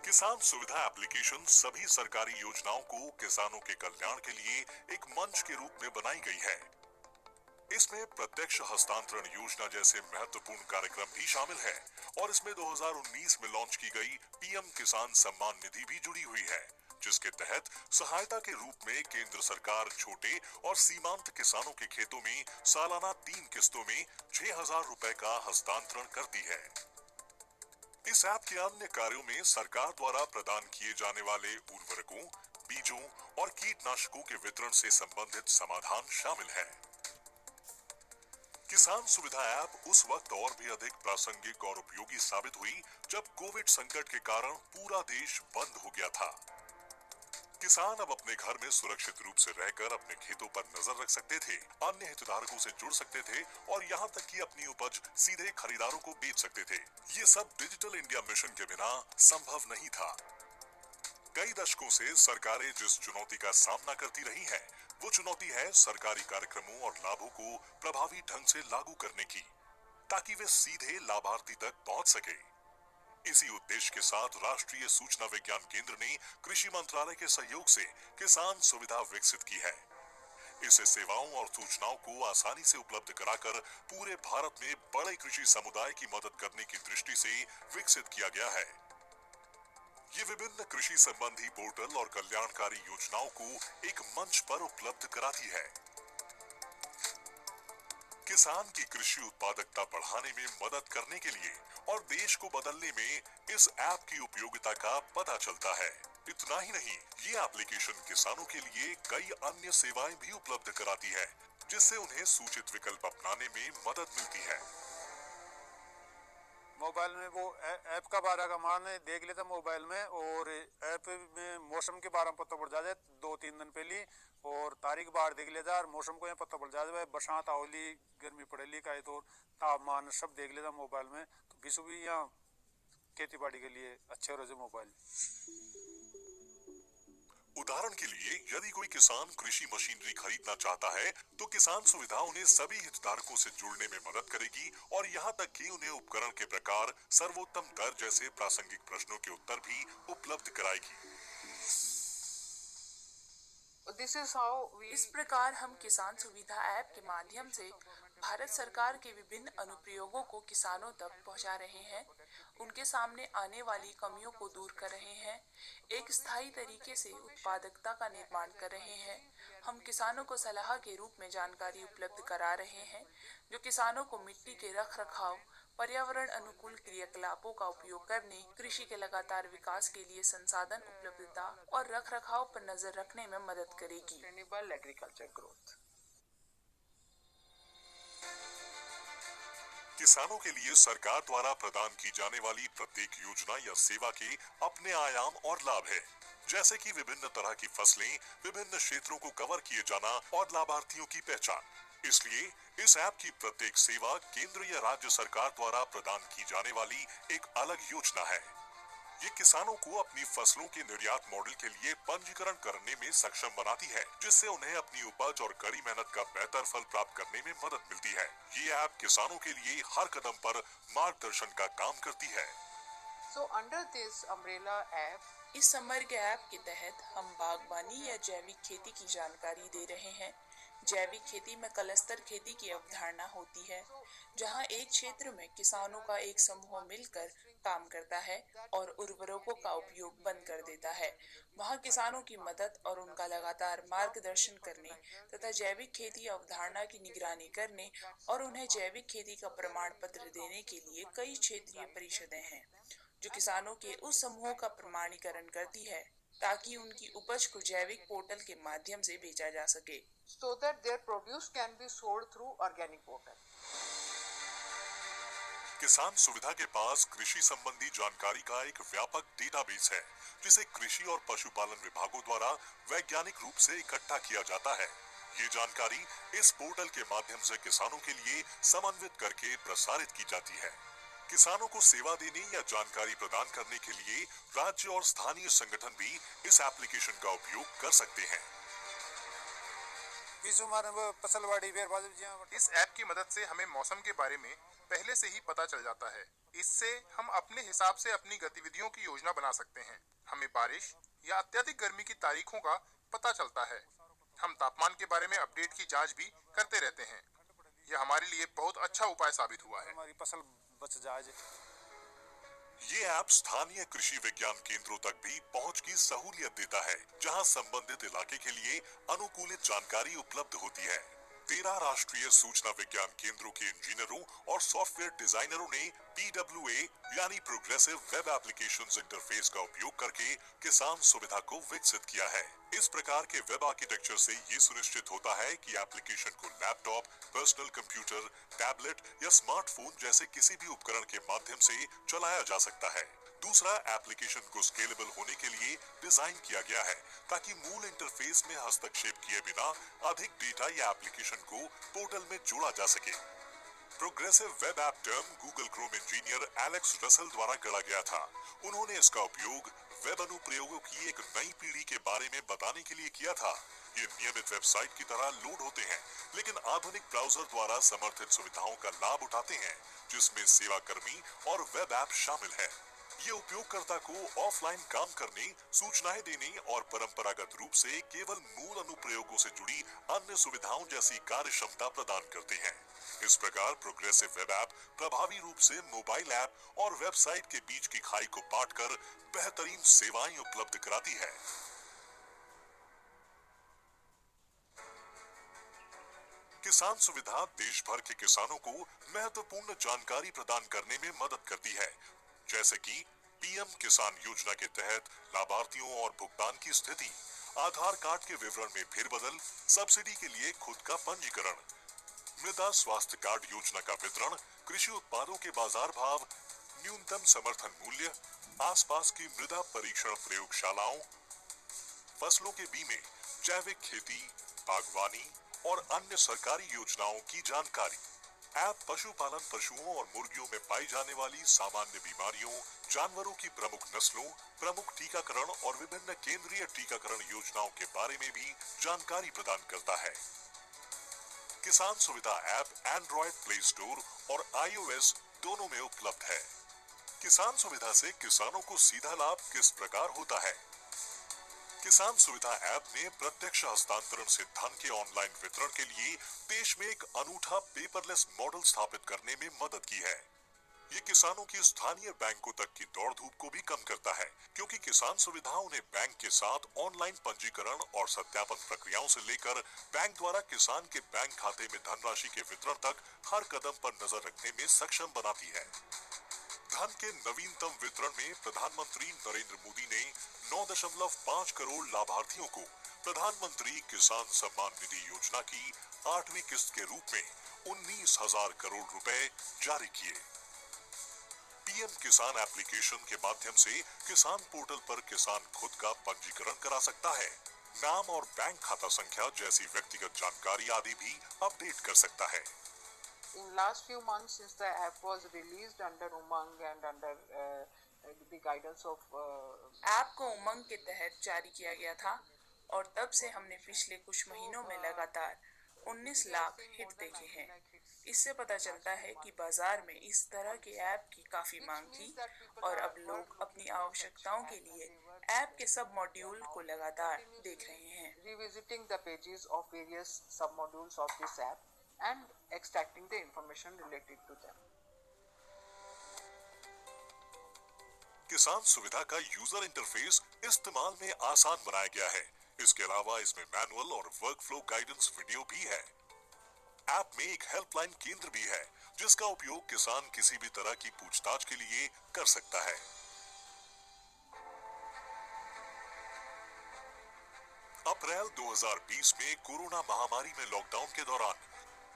किसान सुविधा एप्लीकेशन सभी सरकारी योजनाओं को किसानों के कल्याण के लिए एक मंच के रूप में बनाई गई है। इसमें प्रत्यक्ष हस्तांतरण योजना जैसे महत्वपूर्ण कार्यक्रम भी शामिल है और इसमें 2019 में लॉन्च की गई पीएम किसान सम्मान निधि भी जुड़ी हुई है, जिसके तहत सहायता के रूप में केंद्र सरकार छोटे और सीमांत किसानों के खेतों में सालाना 3 किस्तों में 6,000 रुपए का हस्तांतरण करती है। इस ऐप के अन्य कार्यों में सरकार द्वारा प्रदान किए जाने वाले उर्वरकों, बीजों और कीटनाशकों के वितरण से संबंधित समाधान शामिल है। किसान सुविधा ऐप उस वक्त और भी अधिक प्रासंगिक और उपयोगी साबित हुई जब कोविड संकट के कारण पूरा देश बंद हो गया था। किसान अब अपने घर में सुरक्षित रूप से रहकर अपने खेतों पर नजर रख सकते थे, अन्य हितधारकों से जुड़ सकते थे और यहाँ तक कि अपनी उपज सीधे खरीदारों को बेच सकते थे। ये सब डिजिटल इंडिया मिशन के बिना संभव नहीं था। कई दशकों से सरकारें जिस चुनौती का सामना करती रही हैं, वो चुनौती है सरकारी कार्यक्रमों और लाभों को प्रभावी ढंग से लागू करने की, ताकि वे सीधे लाभार्थी तक पहुंच सके। इसी उद्देश्य के साथ राष्ट्रीय सूचना विज्ञान केंद्र ने कृषि मंत्रालय के सहयोग से किसान सुविधा विकसित की है। इसे सेवाओं और सूचनाओं को आसानी से उपलब्ध कराकर पूरे भारत में बड़े कृषि समुदाय की मदद करने की दृष्टि से विकसित किया गया है। ये विभिन्न कृषि संबंधी पोर्टल और कल्याणकारी योजनाओं को एक मंच पर उपलब्ध कराती है। किसान की कृषि उत्पादकता बढ़ाने में मदद करने के लिए और देश को बदलने में इस ऐप की उपयोगिता का पता चलता है। इतना ही नहीं, ये एप्लीकेशन किसानों के लिए कई अन्य सेवाएं भी उपलब्ध कराती है, जिससे उन्हें सूचित विकल्प अपनाने में मदद मिलती है। मोबाइल में वो ऐप का बारे का मान देख लेता मोबाइल में, और ऐप में मौसम के बारे में पता पड़ जाए 2-3 दिन पहले, और तारीख बार देख लेता और मौसम को पता पड़ जाए बरसात आवली, गर्मी पड़ेली का, तो तापमान सब देख लेता मोबाइल में। तो विश्व भी यहाँ खेती बाड़ी के लिए अच्छे रहे मोबाइल। उदाहरण के लिए, यदि कोई किसान कृषि मशीनरी खरीदना चाहता है, तो किसान सुविधा उन्हें सभी हितधारकों से जुड़ने में मदद करेगी और यहाँ तक कि उन्हें उपकरण के प्रकार, सर्वोत्तम दर जैसे प्रासंगिक प्रश्नों के उत्तर भी उपलब्ध कराएगी। इस प्रकार हम किसान सुविधा ऐप के माध्यम से भारत सरकार के विभिन्न अनुप्रयोगों को किसानों तक पहुंचा रहे हैं, उनके सामने आने वाली कमियों को दूर कर रहे हैं, एक स्थायी तरीके से उत्पादकता का निर्माण कर रहे हैं। हम किसानों को सलाह के रूप में जानकारी उपलब्ध करा रहे हैं, जो किसानों को मिट्टी के रख रखाव, पर्यावरण अनुकूल क्रियाकलापों का उपयोग करने, कृषि के लगातार विकास के लिए संसाधन उपलब्धता और रख रखाव पर नजर रखने में मदद करेगी। Sustainable agriculture growth. किसानों के लिए सरकार द्वारा प्रदान की जाने वाली प्रत्येक योजना या सेवा के अपने आयाम और लाभ है, जैसे कि विभिन्न तरह की फसलें, विभिन्न क्षेत्रों को कवर किए जाना और लाभार्थियों की पहचान। इसलिए इस ऐप की प्रत्येक सेवा केंद्र या राज्य सरकार द्वारा प्रदान की जाने वाली एक अलग योजना है। ये किसानों को अपनी फसलों के निर्यात मॉडल के लिए पंजीकरण करने में सक्षम बनाती है, जिससे उन्हें अपनी उपज और कड़ी मेहनत का बेहतर फल प्राप्त करने में मदद मिलती है। ये ऐप किसानों के लिए हर कदम पर मार्गदर्शन का काम करती है। So under this umbrella app, इस समग्र ऐप के तहत हम बागवानी या जैविक खेती की जानकारी दे रहे हैं। जैविक खेती में क्लस्टर खेती की अवधारणा होती है, जहां एक क्षेत्र में किसानों का एक समूह मिलकर काम करता है और उर्वरकों का उपयोग बंद कर देता है। वहां किसानों की मदद और उनका लगातार मार्गदर्शन करने तथा जैविक खेती अवधारणा की निगरानी करने और उन्हें जैविक खेती का प्रमाण पत्र देने के लिए कई क्षेत्रीय परिषदें हैं, जो किसानों के उस समूह का प्रमाणीकरण करती है, ताकि उनकी उपज को जैविक पोर्टल के माध्यम से बेचा जा सके, so that their produce can be sold through organic portal. किसान सुविधा के पास कृषि संबंधी जानकारी का एक व्यापक डेटाबेस है, जिसे कृषि और पशुपालन विभागों द्वारा वैज्ञानिक रूप से इकट्ठा किया जाता है। ये जानकारी इस पोर्टल के माध्यम से किसानों के लिए समन्वित करके प्रसारित की जाती है। किसानों को सेवा देने या जानकारी प्रदान करने के लिए राज्य और स्थानीय संगठन भी इस एप्लीकेशन का उपयोग कर सकते हैं। फसल बाड़ी इस ऐप की मदद से हमें मौसम के बारे में पहले से ही पता चल जाता है। इससे हम अपने हिसाब से अपनी गतिविधियों की योजना बना सकते हैं। हमें बारिश या अत्यधिक गर्मी की तारीखों का पता चलता है। हम तापमान के बारे में अपडेट की जांच भी करते रहते हैं। यह हमारे लिए बहुत अच्छा उपाय साबित हुआ है। हमारी फसल बच जाए। ये ऐप स्थानीय कृषि विज्ञान केंद्रों तक भी पहुंच की सहूलियत देता है, जहां संबंधित इलाके के लिए अनुकूलित जानकारी उपलब्ध होती है। 13 राष्ट्रीय सूचना विज्ञान केंद्रों के इंजीनियरों और सॉफ्टवेयर डिजाइनरों ने PWA यानी प्रोग्रेसिव वेब एप्लीकेशंस इंटरफेस का उपयोग करके किसान सुविधा को विकसित किया है। इस प्रकार के वेब आर्किटेक्चर से ये सुनिश्चित होता है कि एप्लीकेशन को लैपटॉप, पर्सनल कंप्यूटर, टैबलेट या स्मार्टफोन जैसे किसी भी उपकरण के माध्यम से चलाया जा सकता है। दूसरा, एप्लीकेशन को स्केलेबल होने के लिए डिजाइन किया गया है ताकि मूल इंटरफेस में हस्तक्षेप किए बिना अधिक डेटा या एप्लीकेशन को पोर्टल में जोड़ा जा सके। Progressive web app term Google Chrome engineer Alex Russell द्वारा गढ़ा गया था। उन्होंने इसका उपयोग वेब अनुप्रयोगों की एक नई पीढ़ी के बारे में बताने के लिए किया था। ये नियमित वेबसाइट की तरह लोड होते हैं, लेकिन आधुनिक ब्राउजर द्वारा समर्थित सुविधाओं का लाभ उठाते हैं, जिसमें सेवा कर्मी और वेब ऐप शामिल है। ये उपयोगकर्ता को ऑफलाइन काम करने, सूचनाएं देने और परंपरागत रूप से केवल मूल अनुप्रयोगों से जुड़ी अन्य सुविधाओं जैसी कार्य क्षमता प्रदान करते हैं। इस प्रकार प्रोग्रेसिव वेब ऐप प्रभावी रूप से मोबाइल ऐप और वेबसाइट के बीच की खाई को पाटकर बेहतरीन सेवाएं उपलब्ध कराती है। किसान सुविधा देश भर के किसानों को महत्वपूर्ण जानकारी प्रदान करने में मदद करती है, जैसे कि पीएम किसान योजना के तहत लाभार्थियों और भुगतान की स्थिति, आधार कार्ड के विवरण में फेरबदल, सब्सिडी के लिए खुद का पंजीकरण, मृदा स्वास्थ्य कार्ड योजना का वितरण, कृषि उत्पादों के बाजार भाव, न्यूनतम समर्थन मूल्य, आसपास की मृदा परीक्षण प्रयोगशालाओं, फसलों के बीमे, जैविक खेती, बागवानी और अन्य सरकारी योजनाओं की जानकारी। ऐप पशुपालन पशुओं और मुर्गियों में पाई जाने वाली सामान्य बीमारियों, जानवरों की प्रमुख नस्लों, प्रमुख टीकाकरण और विभिन्न केंद्रीय टीकाकरण योजनाओं के बारे में भी जानकारी प्रदान करता है। किसान सुविधा ऐप एंड्रॉयड प्ले स्टोर और iOS दोनों में उपलब्ध है। किसान सुविधा से किसानों को सीधा लाभ किस प्रकार होता है? किसान सुविधा ऐप ने प्रत्यक्ष हस्तांतरण से धन के ऑनलाइन वितरण के लिए देश में एक अनूठा पेपरलेस मॉडल स्थापित करने में मदद की है। ये किसानों की स्थानीय बैंकों तक की दौड़ धूप को भी कम करता है, क्योंकि किसान सुविधा उन्हें बैंक के साथ ऑनलाइन पंजीकरण और सत्यापन प्रक्रियाओं से लेकर बैंक द्वारा किसान के बैंक खाते में धनराशि के वितरण तक हर कदम पर नजर रखने में सक्षम बनाती है। धन के नवीनतम वितरण में प्रधानमंत्री नरेंद्र मोदी ने 9.5 करोड़ लाभार्थियों को प्रधानमंत्री किसान सम्मान निधि योजना की 8वीं किस्त के रूप में 19,000 करोड़ रुपए जारी किए। पीएम किसान एप्लीकेशन के माध्यम से किसान पोर्टल पर किसान खुद का पंजीकरण करा सकता है, नाम और बैंक खाता संख्या जैसी व्यक्तिगत जानकारी आदि भी अपडेट कर सकता है। In last few months, since the app was released under Umang and under the guidance of app को उमंग के तहत जारी किया गया था और तब से हमने पिछले कुछ महीनों में लगातार 19 लाख हिट देखे हैं। इससे पता चलता है कि बाजार में इस तरह के ऐप की काफी मांग थी और अब लोग अपनी आवश्यकताओं के लिए ऐप के सब मॉड्यूल को लगातार देख रहे हैं। revisiting the pages of various submodules of this app and extracting the information related to them. किसान सुविधा का यूजर इंटरफेस इस्तेमाल में आसान बनाया गया है। इसके अलावा इसमें मैनुअल और वर्कफ्लो गाइडेंस वीडियो भी है। ऐप में एक हेल्पलाइन केंद्र भी है, जिसका उपयोग किसान किसी भी तरह की पूछताछ के लिए कर सकता है। अप्रैल 2020 में कोरोना महामारी में लॉकडाउन के दौरान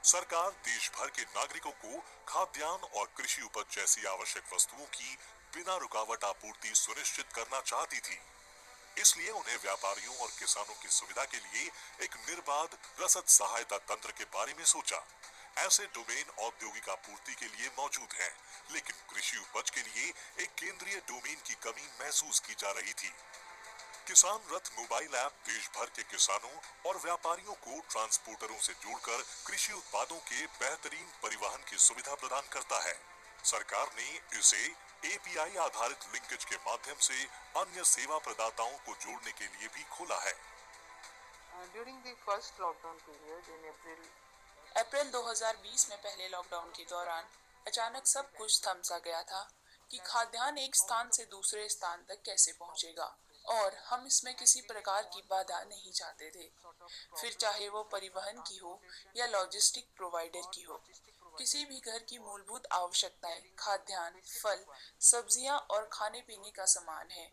सरकार देश भर के नागरिकों को खाद्यान्न और कृषि उपज जैसी आवश्यक वस्तुओं की बिना रुकावट आपूर्ति सुनिश्चित करना चाहती थी। इसलिए उन्हें व्यापारियों और किसानों की सुविधा के लिए एक निर्बाध रसद सहायता तंत्र के बारे में सोचा। ऐसे डोमेन औद्योगिक आपूर्ति के लिए मौजूद हैं, लेकिन कृषि उपज के लिए एक केंद्रीय डोमेन की कमी महसूस की जा रही थी। किसान रथ मोबाइल ऐप देश भर के किसानों और व्यापारियों को ट्रांसपोर्टरों से जोड़कर कृषि उत्पादों के बेहतरीन परिवहन की सुविधा प्रदान करता है। सरकार ने इसे एपीआई आधारित लिंकेज के माध्यम से अन्य सेवा प्रदाताओं को जोड़ने के लिए भी खोला है। During the first lockdown period in अप्रैल 2020 में पहले लॉकडाउन के दौरान अचानक सब कुछ थम सा गया था कि खाद्यान्न एक स्थान से दूसरे स्थान तक कैसे पहुंचेगा, और हम इसमें किसी प्रकार की बाधा नहीं चाहते थे, फिर चाहे वो परिवहन की हो या लॉजिस्टिक प्रोवाइडर की हो। किसी भी घर की मूलभूत आवश्यकताएं खाद्यान्न, फल, सब्जियां और खाने पीने का सामान है।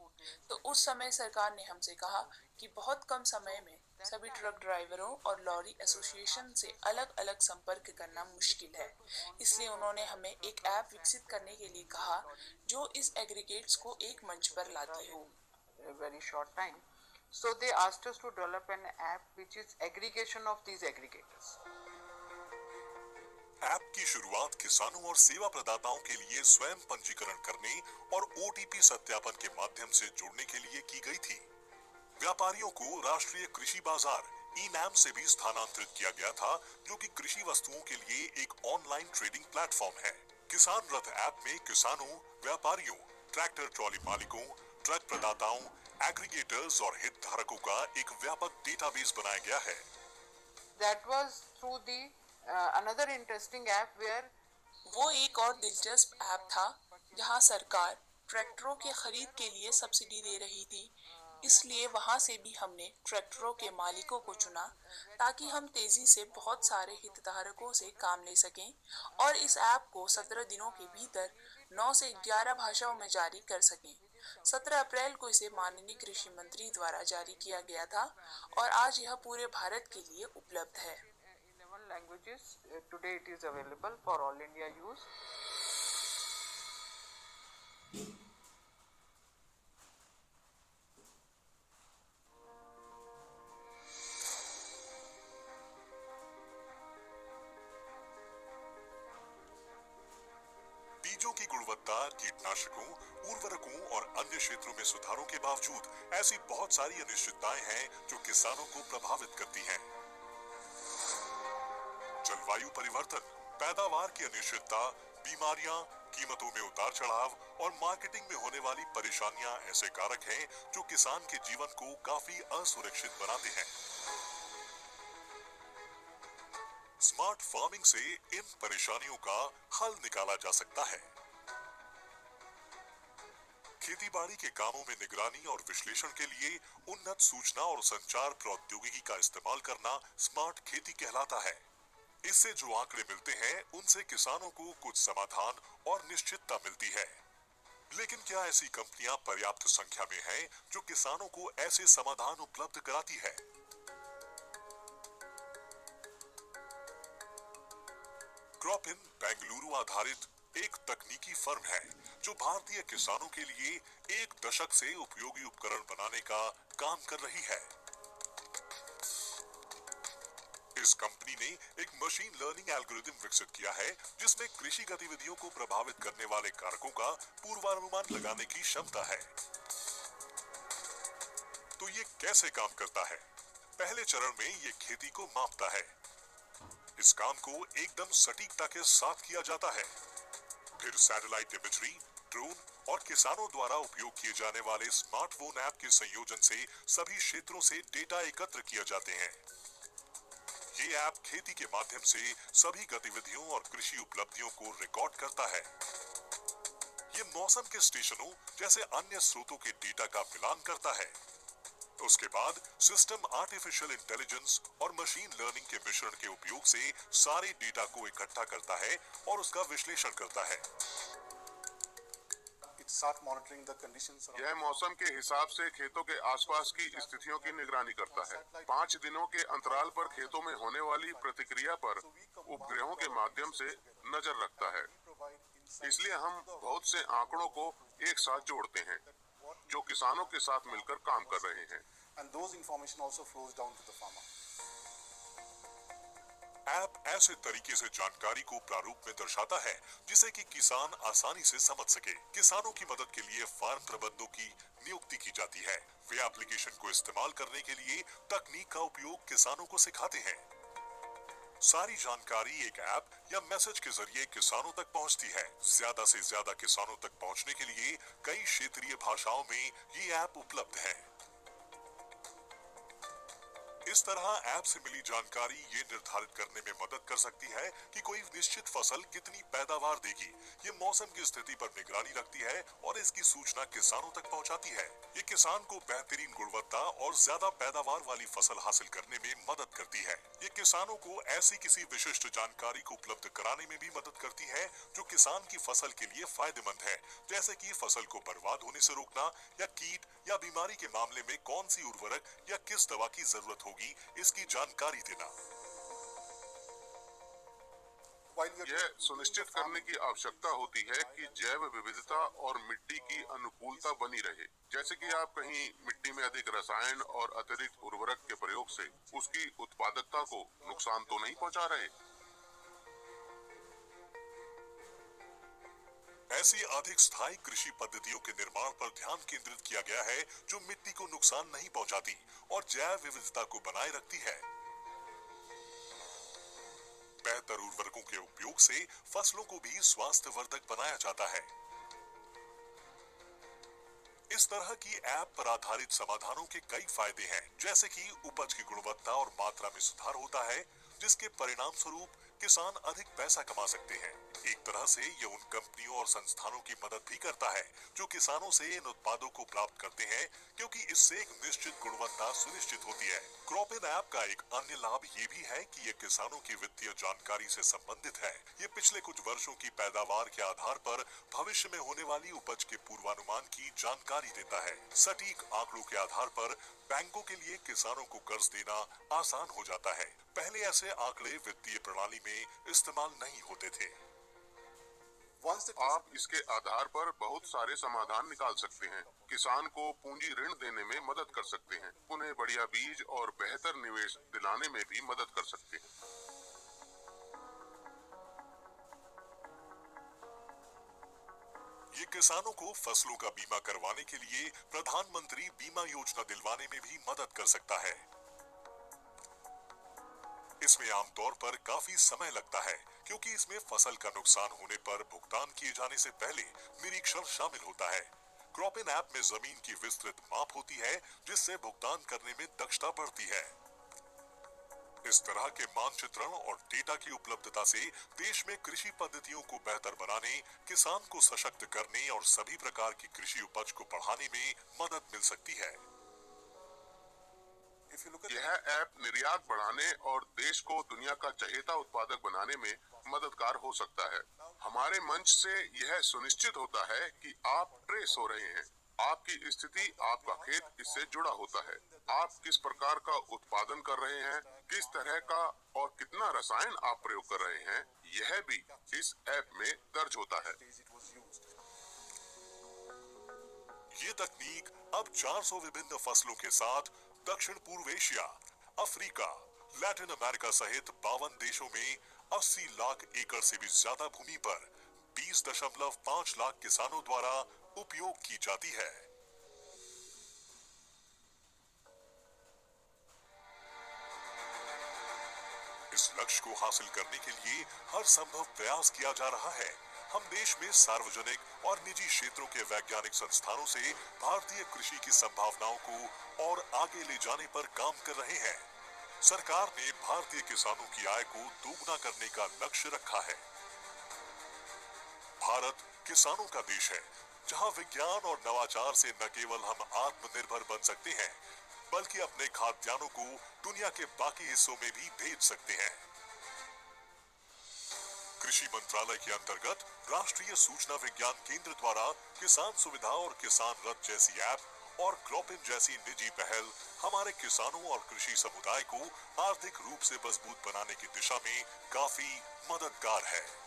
तो उस समय सरकार ने हमसे कहा कि बहुत कम समय में सभी ट्रक ड्राइवरों और लॉरी एसोसिएशन से अलग अलग संपर्क करना मुश्किल है, इसलिए उन्होंने हमें एक ऐप विकसित करने के लिए कहा जो इस एग्रीगेट्स को एक मंच पर लाती हो। a very short time. So they asked us to develop an app which is aggregation of these aggregators. App की शुरुआत किसानों और सेवा प्रदाताओं के लिए स्वयं पंजीकरण करने और ओटीपी सत्यापन के माध्यम से जोड़ने के लिए की गई थी। व्यापारियों को राष्ट्रीय कृषि बाजार ई-नैम से भी स्थानांतरित किया गया था, जो कि कृषि वस्तुओं के लिए एक ऑनलाइन ट्रेडिंग प्लेटफॉर्म है। किसान रथ ऐप में किसानों, व्यापारियों, ट्रैक्टर ट्रॉली मालिकों, ट्रक प्रदाताओं, एग्रीगेटर्स और हितधारकों का एक व्यापक डेटाबेस बनाया गया है। That was through the another interesting app where वो एक और दिलचस्प ऐप था जहां सरकार ट्रैक्टरों के खरीद के लिए सब्सिडी दे रही थी, इसलिए वहां से भी हमने ट्रैक्टरों के मालिकों को चुना ताकि हम तेजी से बहुत सारे हितधारकों से काम ले सकें और इस ऐप को 17 दिनों के भीतर 9 से 11 भाषाओं में जारी कर सकें। 17 अप्रैल को इसे माननीय कृषि मंत्री द्वारा जारी किया गया था और आज यह पूरे भारत के लिए उपलब्ध है। in 11 languages. Today it is available for all India use. बीजों की गुणवत्ता, कीटनाशकों, उर्वरकों और अन्य क्षेत्रों में सुधारों के बावजूद ऐसी बहुत सारी अनिश्चितताएं हैं जो किसानों को प्रभावित करती हैं। जलवायु परिवर्तन, पैदावार की अनिश्चितता, बीमारियां, कीमतों में उतार चढ़ाव और मार्केटिंग में होने वाली परेशानियां ऐसे कारक हैं जो किसान के जीवन को काफी असुरक्षित बनाते हैं। स्मार्ट फार्मिंग से इन परेशानियों का हल निकाला जा सकता है। खेतीबाड़ी के कामों में निगरानी और विश्लेषण के लिए उन्नत सूचना और संचार प्रौद्योगिकी का इस्तेमाल करना स्मार्ट खेती कहलाता है। इससे जो आंकड़े मिलते हैं उनसे किसानों को कुछ समाधान और निश्चितता मिलती है। लेकिन क्या ऐसी कंपनियां पर्याप्त संख्या में हैं जो किसानों को ऐसे समाधान उपलब्ध कराती है? क्रॉपिन बेंगलुरु आधारित एक तकनीकी फर्म है जो भारतीय किसानों के लिए 1 दशक से उपयोगी उपकरण बनाने का काम कर रही है। इस कंपनी ने एक मशीन लर्निंग एल्गोरिथम विकसित किया है जिसमें कृषि गतिविधियों को प्रभावित करने वाले कारकों का पूर्वानुमान लगाने की क्षमता है। तो ये कैसे काम करता है? पहले चरण में ये खेती को मापता है। इस काम को एकदम सटीकता के साथ किया जाता है। फिर सैटेलाइट इमेजरी, ड्रोन और किसानों द्वारा उपयोग किए जाने वाले स्मार्टफोन ऐप के संयोजन से सभी क्षेत्रों से डेटा एकत्र किए जाते हैं। ये ऐप खेती के माध्यम से सभी गतिविधियों और कृषि उपलब्धियों को रिकॉर्ड करता है। ये मौसम के स्टेशनों जैसे अन्य स्रोतों के डेटा का मिलान करता है। उसके बाद सिस्टम आर्टिफिशियल इंटेलिजेंस और मशीन लर्निंग के मिश्रण के उपयोग से सारे डेटा को इकट्ठा करता है और उसका विश्लेषण करता है। यह मौसम के हिसाब से खेतों के आसपास की स्थितियों की निगरानी करता है। 5 दिनों के अंतराल पर खेतों में होने वाली प्रतिक्रिया पर उपग्रहों के माध्यम से नजर रखता है। इसलिए हम बहुत से आंकड़ों को एक साथ जोड़ते हैं जो किसानों के साथ मिलकर काम कर रहे हैं। ऐप ऐसे तरीके से जानकारी को प्रारूप में दर्शाता है जिसे कि किसान आसानी से समझ सके। किसानों की मदद के लिए फार्म प्रबंधकों की नियुक्ति की जाती है। वे एप्लीकेशन को इस्तेमाल करने के लिए तकनीक का उपयोग किसानों को सिखाते हैं। सारी जानकारी एक ऐप या मैसेज के जरिए किसानों तक पहुंचती है। ज्यादा से ज्यादा किसानों तक पहुंचने के लिए कई क्षेत्रीय भाषाओं में ये ऐप उपलब्ध है। इस तरह ऐप से मिली जानकारी ये निर्धारित करने में मदद कर सकती है कि कोई निश्चित फसल कितनी पैदावार देगी। ये मौसम की स्थिति पर निगरानी रखती है और इसकी सूचना किसानों तक पहुंचाती है। ये किसान को बेहतरीन गुणवत्ता और ज्यादा पैदावार वाली फसल हासिल करने में मदद करती है। ये किसानों को ऐसी किसी विशिष्ट जानकारी को उपलब्ध कराने में भी मदद करती है जो किसान की फसल के लिए फायदेमंद है, जैसे कि फसल को बर्बाद होने से रोकना या कीट या बीमारी के मामले में कौन सी उर्वरक या किस दवा की जरूरत होगी, इसकी जानकारी देना। यह सुनिश्चित करने की आवश्यकता होती है कि जैव विविधता और मिट्टी की अनुकूलता बनी रहे, जैसे कि आप कहीं मिट्टी में अधिक रसायन और अतिरिक्त उर्वरक के प्रयोग से उसकी उत्पादकता को नुकसान तो नहीं पहुंचा रहे। ऐसी अधिक स्थायी कृषि पद्धतियों के निर्माण पर ध्यान केंद्रित किया गया है जो मिट्टी को नुकसान नहीं पहुंचाती और जैव विविधता को बनाए रखती है। बेहतर उर्वरकों के उपयोग से फसलों को भी स्वास्थ्यवर्धक बनाया जाता है। इस तरह की ऐप पर आधारित समाधानों के कई फायदे हैं, जैसे कि उपज की गुणवत्ता और मात्रा में सुधार होता है, जिसके परिणाम स्वरूप किसान अधिक पैसा कमा सकते हैं। एक तरह से ये उन कंपनियों और संस्थानों की मदद भी करता है जो किसानों से इन उत्पादों को प्राप्त करते हैं, क्योंकि इससे एक निश्चित गुणवत्ता सुनिश्चित होती है। क्रॉपिन ऐप का एक अन्य लाभ ये भी है कि ये किसानों की वित्तीय जानकारी से संबंधित है। ये पिछले कुछ वर्षों की पैदावार के आधार पर भविष्य में होने वाली उपज के पूर्वानुमान की जानकारी देता है। सटीक आंकड़ों के आधार पर बैंकों के लिए किसानों को कर्ज देना आसान हो जाता है। पहले ऐसे आंकड़े वित्तीय प्रणाली में इस्तेमाल नहीं होते थे। आप इसके आधार पर बहुत सारे समाधान निकाल सकते हैं। किसान को पूंजी ऋण देने में मदद कर सकते हैं, उन्हें बढ़िया बीज और बेहतर निवेश दिलाने में भी मदद कर सकते हैं। ये किसानों को फसलों का बीमा करवाने के लिए प्रधानमंत्री बीमा योजना दिलवाने में भी मदद कर सकता है। इसमें आमतौर पर काफी समय लगता है, क्योंकि इसमें फसल का नुकसान होने पर भुगतान किए जाने से पहले निरीक्षण शामिल होता है। क्रॉपिन ऐप में जमीन की विस्तृत माप होती है, जिससे भुगतान करने में दक्षता बढ़ती है। इस तरह के मानचित्रण और डेटा की उपलब्धता से देश में कृषि पद्धतियों को बेहतर बनाने, किसान को सशक्त करने और सभी प्रकार की कृषि उपज को बढ़ाने में मदद मिल सकती है। यह ऐप निर्यात बढ़ाने और देश को दुनिया का चहेता उत्पादक बनाने में मददगार हो सकता है। हमारे मंच से यह सुनिश्चित होता है कि आप ट्रेस हो रहे हैं, आपकी स्थिति, आपका खेत इससे जुड़ा होता है। आप किस प्रकार का उत्पादन कर रहे हैं, किस तरह का और कितना रसायन आप प्रयोग कर रहे हैं, यह भी इस ऐप में दर्ज होता है। ये तकनीक अब 400 विभिन्न फसलों के साथ दक्षिण पूर्व एशिया, अफ्रीका, लैटिन अमेरिका सहित 52 देशों में 80 लाख एकड़ से भी ज्यादा भूमि पर 20.5 लाख किसानों द्वारा उपयोग की जाती है। इस लक्ष्य को हासिल करने के लिए हर संभव प्रयास किया जा रहा है। हम देश में सार्वजनिक और निजी क्षेत्रों के वैज्ञानिक संस्थानों से भारतीय कृषि की संभावनाओं को और आगे ले जाने पर काम कर रहे हैं। सरकार ने भारतीय किसानों की आय को दोगुना करने का लक्ष्य रखा है। भारत किसानों का देश है, जहां विज्ञान और नवाचार से न केवल हम आत्मनिर्भर बन सकते हैं, बल्कि अपने खाद्यान्नों को दुनिया के बाकी हिस्सों में भी भेज सकते हैं। कृषि मंत्रालय के अंतर्गत राष्ट्रीय सूचना विज्ञान केंद्र द्वारा किसान सुविधा और किसान रथ जैसी ऐप और क्रॉपिन जैसी निजी पहल हमारे किसानों और कृषि समुदाय को आर्थिक रूप से मजबूत बनाने की दिशा में काफी मददगार है।